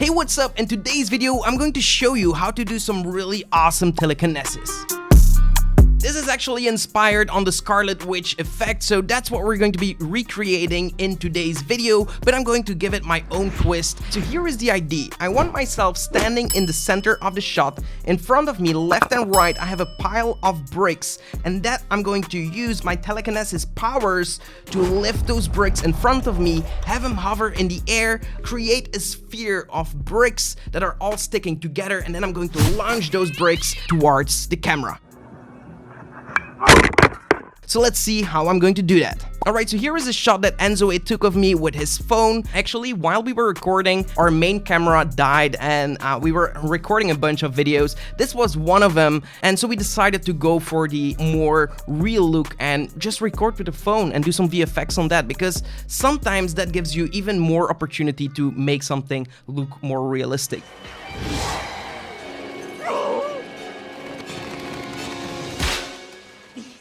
Hey, what's up? In today's video, I'm going to show you how to do some really awesome telekinesis. This is actually inspired on the Scarlet Witch effect, so that's what we're going to be recreating in today's video, but I'm going to give it my own twist. So here is the idea. I want myself standing in the center of the shot. In front of me, left and right, I have a pile of bricks, and that I'm going to use my telekinesis powers to lift those bricks in front of me, have them hover in the air, create a sphere of bricks that are all sticking together, and then I'm going to launch those bricks towards the camera. So let's see how I'm going to do that. Alright, so here is a shot that Enzo took of me with his phone. Actually, while we were recording, our main camera died and we were recording a bunch of videos. This was one of them, and so we decided to go for the more real look and just record with the phone and do some VFX on that, because sometimes that gives you even more opportunity to make something look more realistic.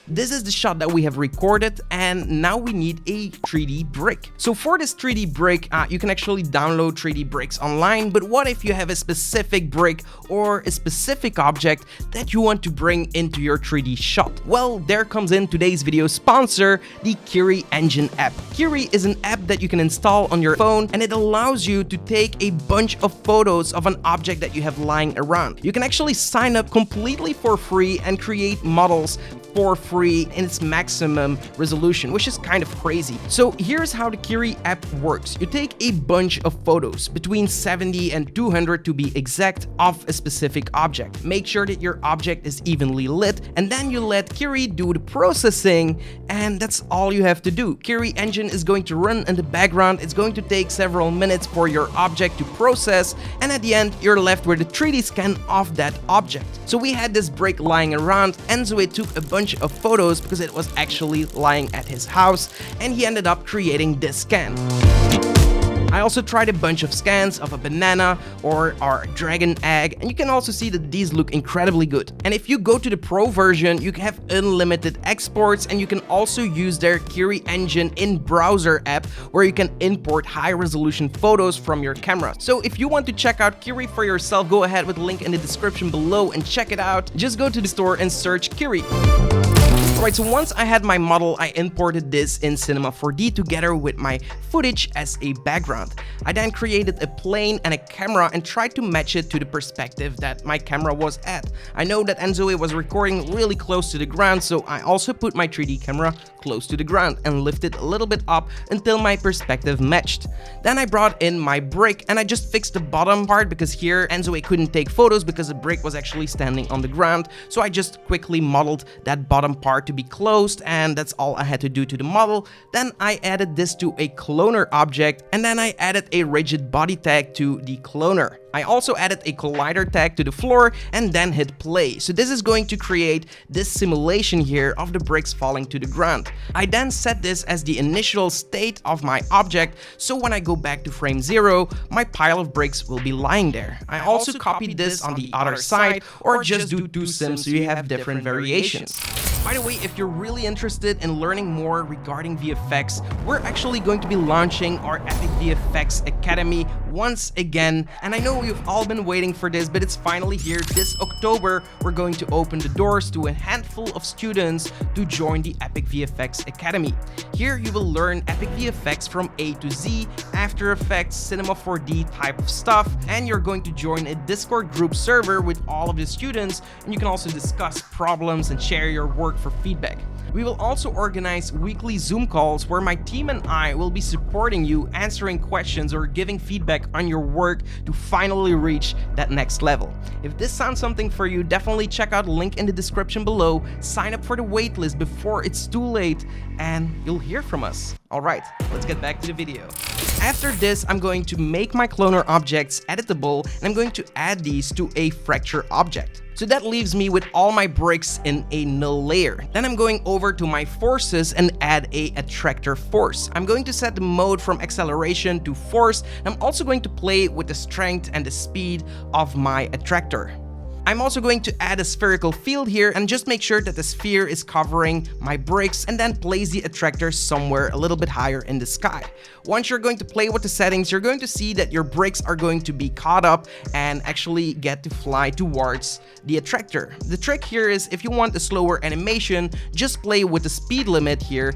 This is the shot that we have recorded, and now we need a 3D brick. So for this 3D brick, you can actually download 3D bricks online, but what if you have a specific brick or a specific object that you want to bring into your 3D shot? Well, there comes in today's video sponsor, the Kiri Engine app. Kiri is an app that you can install on your phone, and it allows you to take a bunch of photos of an object that you have lying around. You can actually sign up completely for free and create models for free in its maximum resolution, which is kind of crazy. So here's how the Kiri app works. You take a bunch of photos, between 70 and 200 to be exact, of a specific object. Make sure that your object is evenly lit, and then you let Kiri do the processing, and that's all you have to do. Kiri Engine is going to run in the background. It's going to take several minutes for your object to process, and at the end, you're left with a 3D scan of that object. So we had this brick lying around. Enzo took a bunch of photos because it was actually lying at his house, and he ended up creating this scan. I also tried a bunch of scans of a banana or our dragon egg, and you can also see that these look incredibly good. And if you go to the Pro version, you can have unlimited exports, and you can also use their Kiri Engine in browser app where you can import high-resolution photos from your camera. So if you want to check out Kiri for yourself, go ahead with the link in the description below and check it out. Just go to the store and search Kiri. Alright, so once I had my model, I imported this in Cinema 4D together with my footage as a background. I then created a plane and a camera and tried to match it to the perspective that my camera was at. I know that Enzo was recording really close to the ground, so I also put my 3D camera close to the ground and lifted a little bit up until my perspective matched. Then I brought in my brick and I just fixed the bottom part, because here Enzo couldn't take photos because the brick was actually standing on the ground, so I just quickly modeled that bottom part to be closed, and that's all I had to do to the model. Then I added this to a cloner object, and then I added a rigid body tag to the cloner. I also added a collider tag to the floor and then hit play. So this is going to create this simulation here of the bricks falling to the ground. I then set this as the initial state of my object, so when I go back to frame 0, my pile of bricks will be lying there. I also copied this on the other side, or just do 2 sims so you have different variations. By the way, if you're really interested in learning more regarding VFX, we're actually going to be launching our Epic VFX Academy once again. And I know you've all been waiting for this, but it's finally here. This October, we're going to open the doors to a handful of students to join the Epic VFX Academy. Here you will learn Epic VFX from A to Z, After Effects, Cinema 4D type of stuff, and you're going to join a Discord group server with all of the students, and you can also discuss problems and share your work for feedback. We will also organize weekly Zoom calls where my team and I will be supporting you, answering questions or giving feedback on your work to finally reach that next level. If this sounds something for you, definitely check out the link in the description below, sign up for the waitlist before it's too late, and you'll hear from us. Alright, let's get back to the video. After this, I'm going to make my cloner objects editable, and I'm going to add these to a fracture object. So that leaves me with all my bricks in a null layer. Then I'm going over to my forces and add a attractor force. I'm going to set the mode from acceleration to force. I'm also going to play with the strength and the speed of my attractor. I'm also going to add a spherical field here and just make sure that the sphere is covering my bricks, and then place the attractor somewhere a little bit higher in the sky. Once you're going to play with the settings, you're going to see that your bricks are going to be caught up and actually get to fly towards the attractor. The trick here is, if you want a slower animation, just play with the speed limit here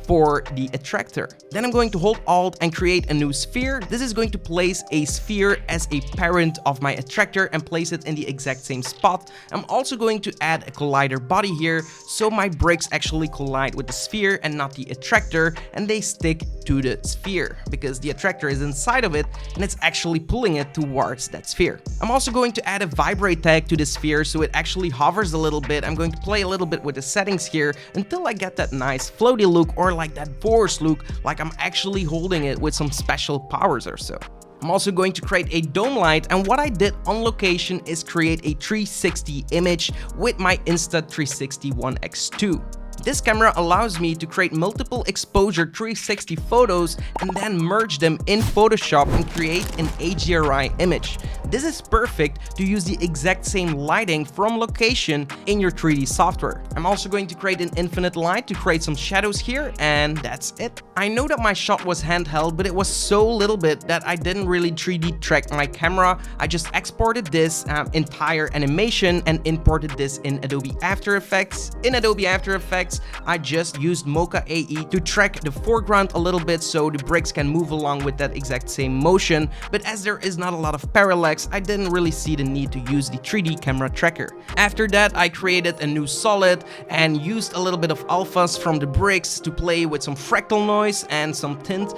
for the attractor. Then I'm going to hold Alt and create a new sphere. This is going to place a sphere as a parent of my attractor and place it in the exact same spot. I'm also going to add a collider body here, so my bricks actually collide with the sphere and not the attractor, and they stick to the sphere because the attractor is inside of it and it's actually pulling it towards that sphere. I'm also going to add a vibrate tag to the sphere so it actually hovers a little bit. I'm going to play a little bit with the settings here until I get that nice floaty look, or like that force look, like I'm actually holding it with some special powers or so. I'm also going to create a dome light, and what I did on location is create a 360 image with my Insta360 One X2. This camera allows me to create multiple exposure 360 photos and then merge them in Photoshop and create an HDRI image. This is perfect to use the exact same lighting from location in your 3D software. I'm also going to create an infinite light to create some shadows here, and that's it. I know that my shot was handheld, but it was so little bit that I didn't really 3D track my camera. I just exported this entire animation and imported this in Adobe After Effects. In Adobe After Effects, I just used Mocha AE to track the foreground a little bit so the bricks can move along with that exact same motion, but as there is not a lot of parallax, I didn't really see the need to use the 3D camera tracker. After that, I created a new solid and used a little bit of alphas from the bricks to play with some fractal noise and some tint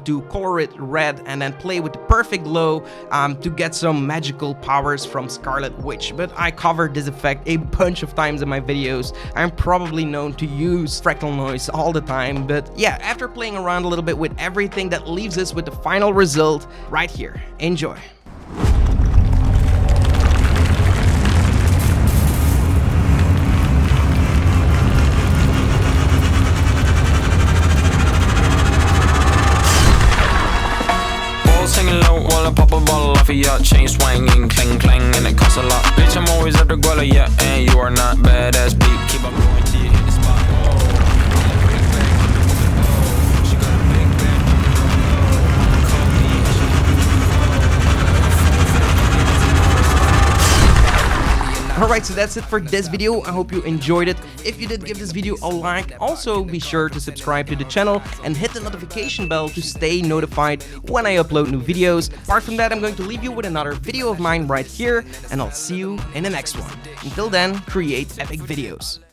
to color it red, and then play with the perfect glow to get some magical powers from Scarlet Witch. But I covered this effect a bunch of times in my videos. I'm probably known to use fractal noise all the time, but yeah, after playing around a little bit with everything, that leaves us with the final result right here. Enjoy. Singing low while I pop a bottle off of your chain swinging, clang clang, and it costs a lot. Bitch, I'm always at the guala, yeah, and you are not badass beat. Keep on going till you hit the spot. Alright, so that's it for this video. I hope you enjoyed it. If you did, give this video a like. Also, be sure to subscribe to the channel and hit the notification bell to stay notified when I upload new videos. Apart from that, I'm going to leave you with another video of mine right here, and I'll see you in the next one. Until then, create epic videos.